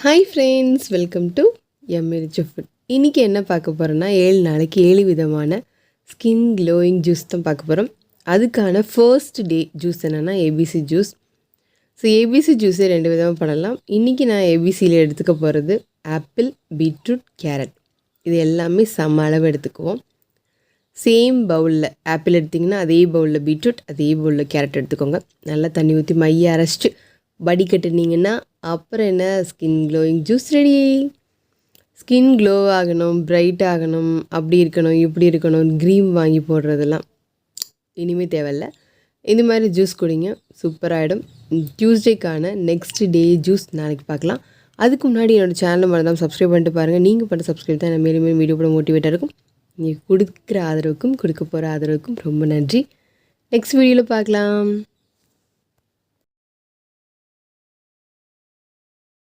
Hi friends, welcome to rich food. இன்றைக்கி என்ன பார்க்க போகிறோன்னா 7 நாளைக்கு 7 விதமான ஸ்கின் க்ளோயிங் ஜூஸ் தான் பார்க்க போகிறோம். அதுக்கான ஃபர்ஸ்ட் டே ஜூஸ் என்னென்னா ஏபிசி ஜூஸ். ஸோ ஏபிசி ஜூஸே 2 விதமாக பண்ணலாம். இன்றைக்கி நான் ஏபிசியில் எடுத்துக்க போகிறது ஆப்பிள், பீட்ரூட், கேரட். இது எல்லாமே சம அளவு எடுத்துக்குவோம். சேம் பவுலில் ஆப்பிள் எடுத்திங்கன்னா அதே பவுலில் பீட்ரூட், அதே பவுலில் கேரட் எடுத்துக்கோங்க. நல்லா தண்ணி ஊற்றி மைய அரைச்சிட்டு வடிகட்டுனீங்கன்னா அப்புறம் என்ன, skin glowing juice ready. Skin glow ஆகணும், பிரைட் ஆகணும், அப்படி இருக்கணும், இப்படி இருக்கணும், க்ரீம் வாங்கி போடுறதெல்லாம் இனிமேல் தேவையில்ல. இந்த மாதிரி ஜூஸ் குடிங்க, சூப்பராகிடும். டியூஸ்டேக்கான நெக்ஸ்ட் டே ஜூஸ் நாளைக்கு பார்க்கலாம். அதுக்கு முன்னாடி என்னோடய சேனலை மறந்தாமல் சப்ஸ்கிரைப் பண்ணிட்டு பாருங்கள். நீங்கள் பண்ண சப்ஸ்கிரைப் தான் என்ன மேலும் மேலும் வீடியோ போட மோட்டிவேட்டாக இருக்கும். நீங்கள் கொடுக்குற ஆதரவுக்கும் கொடுக்க போகிற ஆதரவுக்கும் ரொம்ப நன்றி. நெக்ஸ்ட் வீடியோவில் பார்க்கலாம்.